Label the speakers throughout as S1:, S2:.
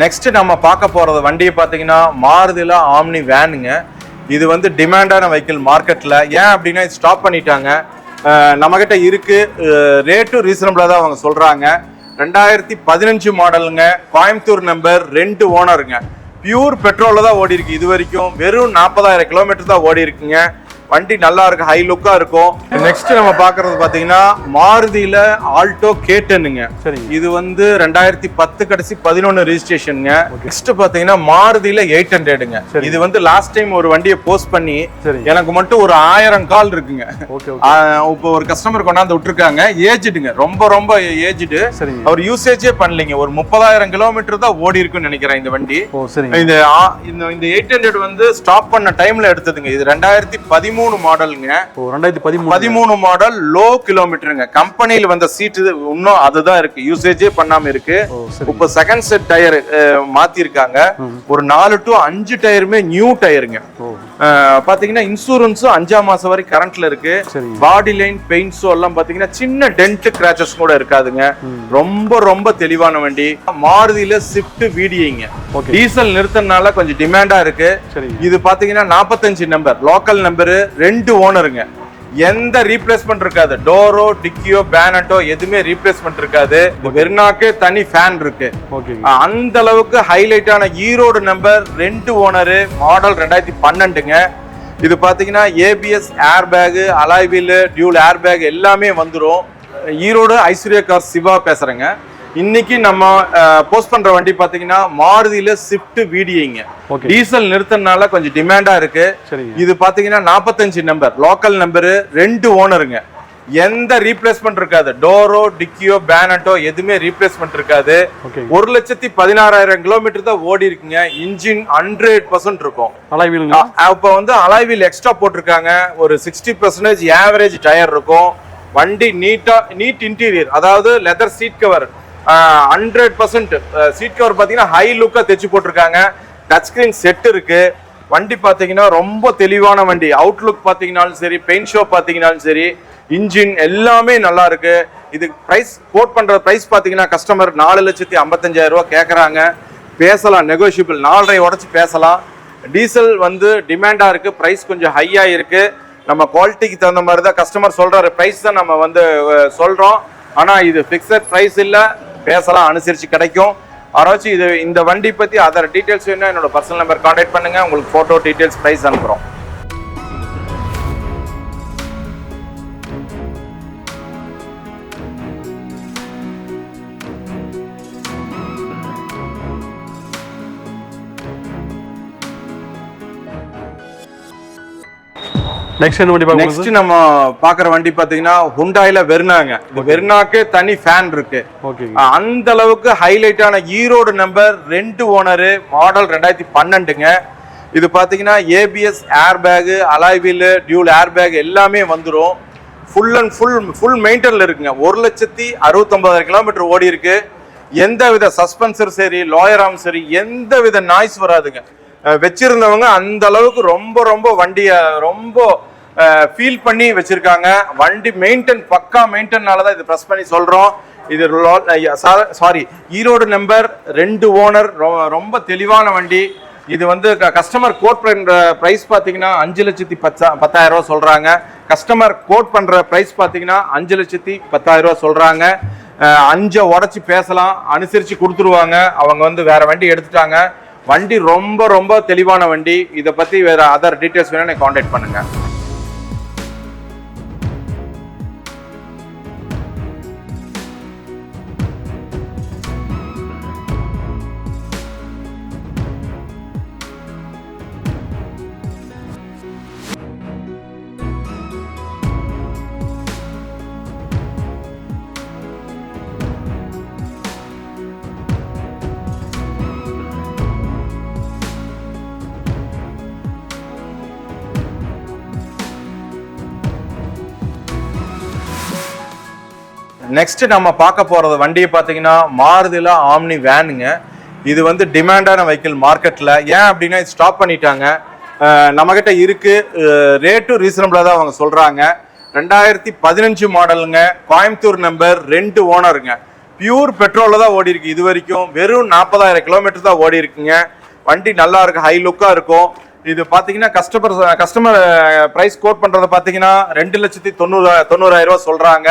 S1: Next நம்ம பார்க்க போறது வண்டியை பார்த்தீங்கன்னா மாருதில ஆம்னி வேனுங்க. இது வந்து டிமாண்டான வெஹிக்கிள் மார்க்கெட்ல. ஏன் அப்படின்னா ஸ்டாப் பண்ணிட்டாங்க. நம்ம கிட்ட இருக்கு, ரேட்டும் ரீசனபிளா தான் அவங்க சொல்றாங்க. 2015 மாடலுங்க, கோயம்புத்தூர் நம்பர், 2 ஓனருங்க. பியூர் பெட்ரோல்ல தான் ஓடி இருக்கு. இது வரைக்கும் வெறும் 40,000 கிலோமீட்டர் தான் ஓடி இருக்குங்க. வண்டி நல்லா இருக்கு, ஹை லுக்கா இருக்கும். நெக்ஸ்ட் நம்ம பாக்குறது பாத்தீங்கன்னா மாருதியில ஆல்டோ K10ங்க. இது வந்து 2010 கடைசி 11 ரெஜிஸ்ட்ரேஷனுங்க. நெக்ஸ்ட் பாத்தீங்கன்னா மாருதியில 800ங்க. இது வந்து லாஸ்ட் டைம் ஒரு வண்டியை போஸ்ட் பண்ணி எனக்கு மட்டும் ஒரு 1000 கால் இருக்குங்க. இப்போ ஒரு கஸ்டமர் கொண்டாந்து விட்டுருக்காங்க. ஏஜ்டுங்க, ரொம்ப ரொம்ப ஏஜ்டு. அவர் யூசேஜே பண்ணலீங்க. ஒரு 30,000 கிலோமீட்டர் தான் ஓடி இருக்குன்னு நினைக்கிறேன் இந்த வண்டி. இந்த 800 வந்து ஸ்டாப் பண்ண டைம்ல எடுத்ததுங்க. இது 2013 மாடலுங்க. 2013 மாடல், லோ கிலோமீட்டருங்க. கம்பெனில வந்த சீட் இன்னும் அதுதான் இருக்கு, யூசேஜே பண்ணாம இருக்கு. இப்ப செகண்ட் செட் டயர் மாத்தி இருக்காங்க. ஒரு 4 to 5 டயருமே நியூ டயருங்க. பாத்தீங்கன்னா இன்சூரன்ஸும் 5ஆம் மாசம் வரை கரண்ட்ல இருக்கு. பாடி லைன் பெயிண்ட்ஸும் எல்லாம் பாத்தீங்கன்னா சின்ன டென்ட் கிராச்சஸ் கூட இருக்காதுங்க. ரொம்ப ரொம்ப தெளிவான வண்டி. மாருதியில ஸ்விஃப்ட் VDIங்க. டீசல் நிறுத்தினால கொஞ்சம் டிமாண்டா இருக்கு. இது பாத்தீங்கன்னா 45 நம்பர், லோக்கல் நம்பரு, 2 ஓனருங்க. எந்த ரீப்ளேஸ்மெண்ட் இருக்காது. டோரோ, டிக்கியோ, பேனட்டோ எதுவுமே ரீப்ளேஸ்மெண்ட் இருக்காது. வெர்னாக்கு தனி ஃபேன் இருக்கு. அந்த அளவுக்கு ஹைலைட்டான ஈரோடு நம்பர், 2 ஓனரு, மாடல் 2012ங்க. இது பாத்தீங்கன்னா ABS, air bag, alloy wheel, dual air bag எல்லாமே வந்துடும். ஈரோடு ஐஸ்வர்யா கார் சிவா பேசுறேங்க. இன்னைக்கு நம்ம போஸ்ட் பண்ற வண்டி பாத்தீங்கன்னா மாருதியில ஸ்விஃப்ட் VDIங்க. டீசல் நிறுத்தினால கொஞ்சம் டிமாண்டா இருக்கு. இது பாத்தீங்கன்னா 45 நம்பர், லோக்கல் நம்பரு, 2 ஓனருங்க. எந்த ரீப்ளேஸ்மெண்ட் இருக்காது. டோரோ, டிக்கியோ, பேனட்டோ எதுவுமே ரீப்ளேஸ்மெண்ட் இருக்காது. 1,16,000 கிலோமீட்டர் தான் ஓடி இருக்குங்க. இன்ஜின் 100% இருக்கும். இப்ப வந்து அலாய் வீல் எக்ஸ்ட்ரா போட்டிருக்காங்க. ஒரு 60% ஆவரேஜ் டயர் இருக்கும். வண்டி நீட் இன்டீரியர், அதாவது leather seat cover 100%. Seat cover பாத்தீங்கன்னா ஹை லுக்கா தைச்சு போட்டிருக்காங்க. டச் ஸ்கிரீன் செட் இருக்கு. வண்டி பாத்தீங்கன்னா ரொம்ப தெளிவான வண்டி. அவுட்லுக் பாத்தீங்கன்னாலும் சரி, பெயிண்ட் ஷோ பாத்தீங்கன்னாலும் சரி, இன்ஜின் எல்லாமே நல்லா இருக்கு. இது பிரைஸ் கோட் பண்ற பிரைஸ் பாத்தீங்கன்னா கஸ்டமர் 4,55,000 ரூபாய் கேக்குறாங்க. பேசலாம், நெகோஷியபிள், 4.5 உடச்சு பேசலாம். டீசல் வந்து டிமாண்டா இருக்கு, பிரைஸ் கொஞ்சம் ஹையா இருக்கு. நம்ம குவாலிட்டிக்கு தகுந்த மாதிரி தான் கஸ்டமர் சொல்ற பிரைஸ் தான் நம்ம வந்து சொல்றோம். ஆனா இது பிக்சட் பிரைஸ் இல்ல, பேசலாம், அனுசரிச்சு கிடைக்கும். யாராச்சும் இந்த வண்டி பத்தி அதர் டீடைல்ஸ் வேணும்னா என்னோட பர்சனல் நம்பர் கான்டாக்ட் பண்ணுங்க. உங்களுக்கு போட்டோ, டீடைல்ஸ், பிரைஸ் அனுப்புறோம். நெக்ஸ்ட் நம்ம பாக்குற வண்டி பாத்தீங்கன்னா ஹுண்டாயில வெர்னாங்க. வெர்னாக்கு தனி ஃபேன் இருக்கு. அந்த அளவுக்கு ஹைலைட்டான ஈரோடு நம்பர், 2 ஓனரு, மாடல் 2012ங்க. இது பாத்தீங்கன்னா ABS, air bag, alloy wheel, dual air bag எல்லாமே வந்துடும். ஃபுல் அண்ட் ஃபுல் மெயின்டெயின்ல இருக்குங்க. 1,69,000 கிலோமீட்டர் ஓடி இருக்கு. எந்த வித சஸ்பென்சர் சரி, லோயராம் சரி, எந்த வித நாய்ஸ் வராதுங்க. வச்சிருந்தவங்க அந்த அளவுக்கு ரொம்ப ரொம்ப வண்டியை ரொம்ப ஃபீல் பண்ணி வச்சிருக்காங்க. வண்டி மெயின்டைன், பக்கா மெயின்டைன்னாலதான் இது ப்ரெஸ் பண்ணி சொல்றோம். இது ஈரோடு நம்பர், 2 ஓனர், ரொம்ப தெளிவான வண்டி. இது வந்து கஸ்டமர் கோட் பண்ற பிரைஸ் பாத்தீங்கன்னா 5,10,000 ரூபாய் சொல்றாங்க. கஸ்டமர் கோட் பண்ற பிரைஸ் பாத்தீங்கன்னா 5,10,000 ரூபாய் சொல்றாங்க. 5 உடச்சு பேசலாம், அனுசரிச்சு கொடுத்துருவாங்க. அவங்க வந்து வேற வண்டி எடுத்துட்டாங்க. வண்டி ரொம்ப ரொம்ப தெளிவான வண்டி. இதை பத்தி வேற அதர் டீடைல்ஸ் வேணா கான்டாக்ட் பண்ணுங்க. நெக்ஸ்ட் நம்ம பார்க்க போறது வண்டியை பாத்தீங்கன்னா மாருதில ஆம்னி வேனுங்க. இது வந்து டிமாண்டான வெஹிக்கிள் மார்க்கெட்ல. ஏன் அப்படின்னா ஸ்டாப் பண்ணிட்டாங்க. நம்ம கிட்ட இருக்கு, ரேட்டும் ரீசனபிளா தான் அவங்க சொல்றாங்க. 2015 மாடலுங்க, கோயம்புத்தூர் நம்பர், 2 ஓனருங்க. பியூர் பெட்ரோல்ல தான் ஓடி இருக்கு. இது வரைக்கும் வெறும் 40,000 கிலோமீட்டர் தான் ஓடி இருக்குங்க. வண்டி நல்லா இருக்கு, ஹை லுக்கா இருக்கும். இது பாத்தீங்கன்னா கஸ்டமர் பிரைஸ் கோட் பண்றத பாத்தீங்கன்னா 2,90,000 ரூபாய் சொல்றாங்க.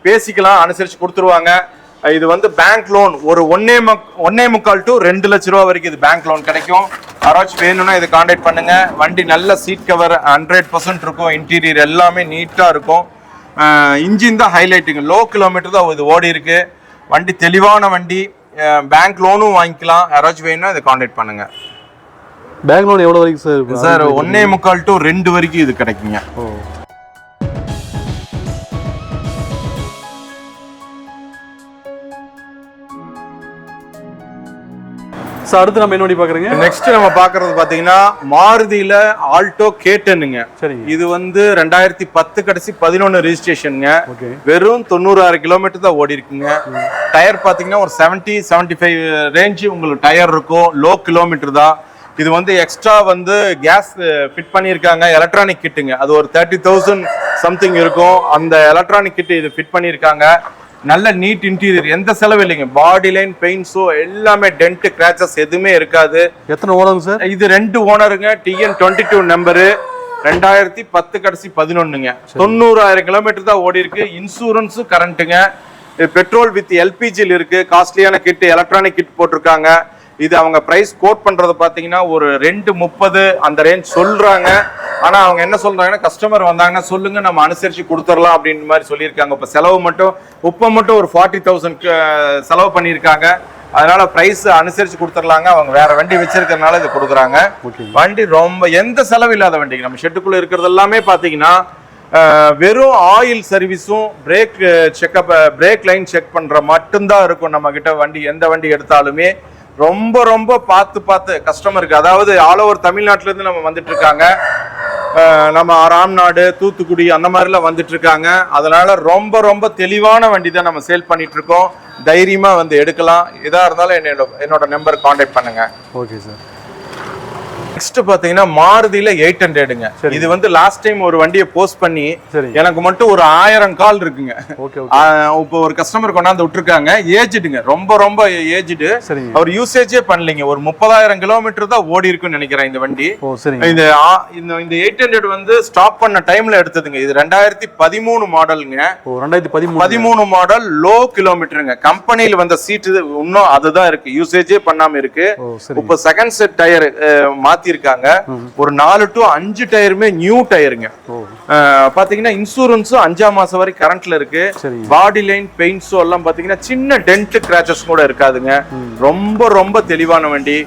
S1: பேசிக்கலாம், அனுசரிச்சு கொடுத்துருவாங்க. இது வந்து பேங்க் லோன் ஒரு 1.25 to 2 லட்ச ரூபா வரைக்கும் இது பேங்க் லோன் கிடைக்கும். யாராச்சும் வேணும்னா இதை கான்டாக்ட் பண்ணுங்க. வண்டி நல்ல சீட் கவர் 100% இருக்கும். இன்டீரியர் எல்லாமே நீட்டா இருக்கும். இன்ஜின் தான் ஹைலைட்டுங்க. லோ கிலோமீட்டர் தான் இது ஓடி இருக்கு. வண்டி தெளிவான வண்டி. பேங்க் லோனும் வாங்கிக்கலாம். யாராச்சும் வேணும்னா இதை கான்டாக்ட் பண்ணுங்க.
S2: பேங்க் லோன் எவ்வளவு வரைக்கும் சார் இருக்கு?
S1: சார் 1.25 to 2 வரைக்கும் இது கிடைக்குங்க.
S2: சார் அடுத்து நம்ம என்ன வண்டி பாக்குறீங்க?
S1: நெக்ஸ்ட் நம்ம பாக்குறது பாத்தீங்கன்னா மாருதியில ஆல்டோ K10ங்க. இது வந்து 2010 கடைசி 11 ரெஜிஸ்ட்ரேஷனுங்க. வெறும் 90,000 கிலோமீட்டர் தான் ஓடி இருக்குங்க. டயர் பாத்தீங்கன்னா ஒரு 70-75 ரேஞ்ச் உங்களுக்கு டயர் இருக்கும். லோ கிலோமீட்டர் தான். இது வந்து எக்ஸ்ட்ரா வந்து கேஸ் ஃபிட் பண்ணியிருக்காங்க. எலக்ட்ரானிக் கிட்டுங்க. அது ஒரு 30,000 சம்திங் இருக்கும். அந்த எலக்ட்ரானிக் கிட் இது ஃபிட் பண்ணியிருக்காங்க. நல்ல நீட் இன்டீரியர், எந்த செலவு இல்லைங்க. பாடி லைன் பெயிண்ட்ஸோ எல்லாமே டென்ட் கிராச்சஸ் எதுவுமே இருக்காது.
S2: எத்தனை ஓனருங்க சார்? இது
S1: 2 ஓனருங்க. TN22 number. 2010 கடைசி 11ங்க. 90,000 கிலோமீட்டர் தான் ஓடி இருக்கு. இன்சூரன்ஸும் கரண்ட்டுங்க. பெட்ரோல் வித் எல்பிஜியில் இருக்கு. காஸ்ட்லியான கிட், எலக்ட்ரானிக் கிட் போட்டிருக்காங்க. இது அவங்க பிரைஸ் கோட் பண்றது பாத்தீங்கன்னா ஒரு 2.30 அந்த ரேஞ்ச் சொல்றாங்க. ஆனா அவங்க என்ன சொல்றாங்கன்னா கஸ்டமர் வந்தாங்கன்னா சொல்லுங்க, நம்ம அனுசரிச்சு கொடுத்துடலாம் அப்படின்ற மாதிரி சொல்லியிருக்காங்க. இப்ப செலவு மட்டும் மட்டும் ஒரு 40,000 செலவு பண்ணியிருக்காங்க. அதனால பிரைஸ் அனுசரிச்சு கொடுத்துடலாங்க. அவங்க வேற வண்டி வச்சிருக்கிறதுனால இது கொடுக்குறாங்க. வண்டி ரொம்ப எந்த செலவு இல்லாத வண்டிங்க. நம்ம ஷெட்டுக்குள்ள இருக்கிறது எல்லாமே பாத்தீங்கன்னா வெறும் ஆயில் சர்வீஸும் பிரேக் லைன் செக் பண்ற மட்டும்தான் இருக்கும் நம்ம கிட்ட. வண்டி எந்த வண்டி எடுத்தாலுமே ரொம்ப பார்த்து கஸ்டமருக்கு, அதாவது ஆல் ஓவர் தமிழ்நாட்டுல இருந்து நம்ம வந்துட்டு இருக்காங்க. நம்ம ராம்நாடு, தூத்துக்குடி அந்த மாதிரிலாம் வந்துட்டு இருக்காங்க. அதனால ரொம்ப தெளிவான வண்டி தான் நம்ம சேல் பண்ணிட்டு இருக்கோம். தைரியமா வந்து எடுக்கலாம். எதா இருந்தாலும் என்னோட நம்பர் கான்டாக்ட் பண்ணுங்க.
S2: Okay sir.
S1: நெக்ஸ்ட் பாத்தீங்கன்னா மாருதியில 800ங்க. இது வந்து லாஸ்ட் டைம் ஒரு வண்டியை போஸ்ட் பண்ணி எனக்கு மட்டும் ஒரு 1000 கால் இருக்குங்க. இப்போ ஒரு கஸ்டமர் கொண்டாந்து விட்டுருக்காங்க. ஏஜ்டுங்க, ரொம்ப ஏஜ்டு. அவர் யூசேஜே பண்ணலீங்க. ஒரு 30,000 கிலோமீட்டர் தான் ஓடி இருக்குன்னு நினைக்கிறேன் இந்த வண்டி. இந்த 800 வந்து ஸ்டாப் பண்ண டைம்ல எடுத்ததுங்க. இது 2013 மாடலுங்க. 2013 மாடல். லோ கிலோமீட்டருங்க. கம்பெனியில வந்த சீட் இன்னும் அதுதான் இருக்கு. யூசேஜே பண்ணாம இருக்கு. இப்போ செகண்ட் செட் டயர் மாத்திருக்காங்க. ஒரு 4 to 5 டயருமே நியூ டயருங்க. பாத்தீங்கன்னா இன்சூரன்ஸும் 5ஆம் மாசம் வரை கரண்ட்ல இருக்கு. பாடி லைன் பெயிண்ட்ஸோ எல்லாம் பாத்தீங்கன்னா சின்ன டென்ட் கிராச்சஸ் கூட இருக்காதுங்க. ரொம்ப தெளிவான வண்டி.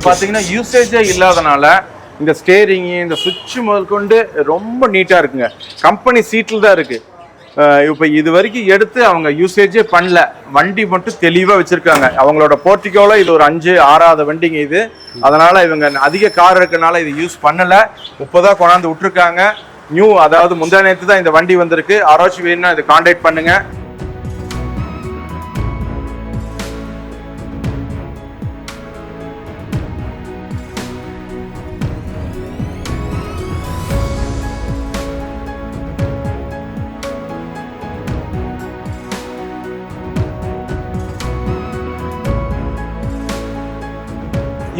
S1: பாத்தீங்கன்னா யூசேஜே இல்லாதனால இந்த ஸ்டேரிங், இந்த சுவிட்ச் முதல் கொண்டு ரொம்ப நீட்டா இருக்குங்க. கம்பெனி சீட்ல தான் இருக்கு. இப்போ இது வரைக்கும் எடுத்து அவங்க யூசேஜே பண்ணல. வண்டி மட்டும் தெளிவா வச்சிருக்காங்க. அவங்களோட போர்ட்டிகோல இது ஒரு 5-6வது வண்டிங்க இது. அதனால இவங்க அதிக கார் இருக்கனால இது யூஸ் பண்ணல. இப்போதான் கொண்டாந்து விட்டுருக்காங்க. நியூ, அதாவது முந்தா நேத்து தான் இந்த வண்டி வந்திருக்கு. யாராச்சும் வேணும்னா இதை கான்டாக்ட் பண்ணுங்க.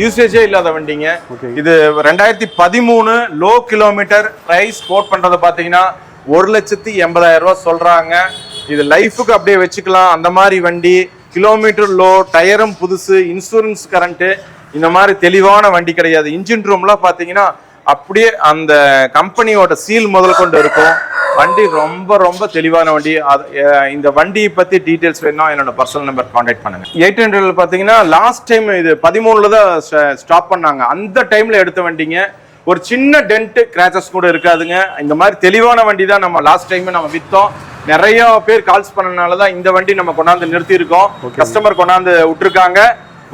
S1: யூசேஜே இல்லாத வண்டிங்க. இது 2013 லோ கிலோமீட்டர். பிரைஸ் கோட் பண்றது பாத்தீங்கன்னா 1,80,000 ரூபாய் சொல்றாங்க. இது லைஃபுக்கு அப்படியே வச்சுக்கலாம் அந்த மாதிரி வண்டி. கிலோமீட்டர் லோ, டயரும் புதுசு, இன்சூரன்ஸ் கரண்ட், இந்த மாதிரி தெளிவான வண்டி கிடையாது. இன்ஜின் ரூம்லாம் பாத்தீங்கன்னா அப்படியே அந்த கம்பெனியோட சீல் முதல் கொண்டு இருக்கும். வண்டி ரொம்ப தெளிவான வண்டி. இந்த வண்டி பத்தி டீடைல்ஸ் வேணும், என்னோட பர்சனல் நம்பர் கான்டாக்ட் பண்ணுங்க. 800 பாத்தீங்கன்னா லாஸ்ட் டைம் இது 13ல தான் ஸ்டாப் பண்ணாங்க. அந்த டைம்ல எடுத்த வண்டிங்க. ஒரு சின்ன டென்ட் கிராச்சஸ் கூட இருக்காதுங்க. இந்த மாதிரி தெளிவான வண்டி தான் நம்ம லாஸ்ட் டைம் நம்ம வித்தோம். நிறைய பேர் கால்ஸ் பண்ணனால தான் இந்த வண்டி நம்ம கொண்டாந்து நிறுத்தி இருக்கோம். கஸ்டமர் கொண்டாந்து விட்டுருக்காங்க.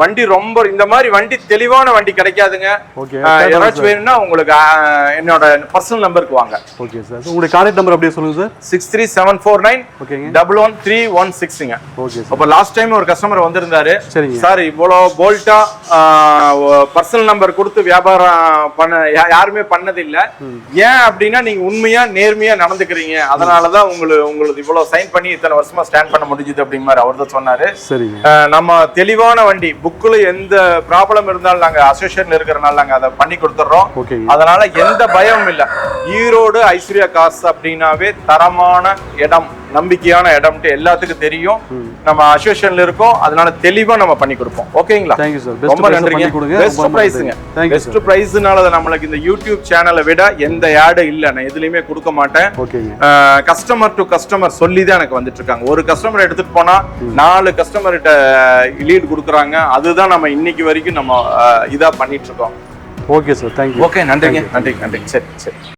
S1: வண்டி ரொம்ப இந்த மாதிரி வண்டி தெளிவான வண்டி கிடைக்காதுங்க.
S2: ஓகே.
S1: யாராச்சும் வேணும்னா உங்களுக்கு என்னோட பர்சனல் நம்பருக்கு வாங்க.
S2: Okay sir. உங்களுடைய கான்டாக்ட் நம்பர் அப்படியே சொல்லுங்க சார்.
S1: 63749
S2: ஓகேங்க.
S1: 11316ங்க.
S2: Okay sir.
S1: அப்ப லாஸ்ட் டைம் ஒரு கஸ்டமர் வந்திருந்தாரு.
S2: சரிங்க
S1: சார் இவ்வளோ போல்ட்டா பர்சனல் நம்பர் கொடுத்து வியாபாரம் பண்ண யாருமே பண்ணதில்லை. ஏன் அப்படின்னா நீங்க உண்மையா நேர்மையா நடந்துக்கிறீங்க, அதனாலதான் உங்களுக்கு இவ்வளவு சைன் பண்ணி இத்தனை வருஷமா ஸ்டாண்ட் பண்ண முடிஞ்சுது அப்படிங்கிற மாதிரி அவர் தான் சொன்னாரு.
S2: சரிங்க.
S1: நம்ம தெளிவான வண்டி புக்குல எந்த ப்ராப்ளம் இருந்தாலும் நாங்க அசோசியேஷன்ல இருக்கிறனால நாங்க அதை பண்ணி கொடுத்துறோம்.
S2: ஓகேங்க.
S1: அதனால எந்த பயமும் இல்ல. ஈரோடு ஐஸ்வர்யா கார்ஸ் அப்படின்னாவே தரமான இடம், நம்பிக்கையான இடம்ட்டு எல்லாத்துக்கும் தெரியும். நம்ம அசோசியேஷன்ல இருக்கோம், அதனால தெளிவா நம்ம பண்ணி கொடுப்போம். ஓகேங்களா?
S2: Thank you sir.
S1: ரொம்ப நன்றிங்க. பெஸ்ட் பிரைஸ்ங்க. பெஸ்ட் பிரைஸ்னால நம்மளுக்கு இந்த யூடியூப் சேனலை விட எந்த ஆட் இல்ல, நான் எதுலயுமே கொடுக்க மாட்டேன்.
S2: ஓகேங்க.
S1: கஸ்டமர் டு கஸ்டமர் சொல்லி தான் எனக்கு வந்துட்டு இருக்காங்க. ஒரு கஸ்டமர் எடுத்துட்டு போனா 4 கஸ்டமர்கிட்ட லீட் கொடுக்குறாங்க. அதுதான் நம்ம இன்னைக்கு வரைக்கும் நம்ம இதா பண்ணிட்டு இருக்கோம்.
S2: Okay sir. தேங்க்யூ.
S1: ஓகே, நன்றிங்க. நன்றி. சரி.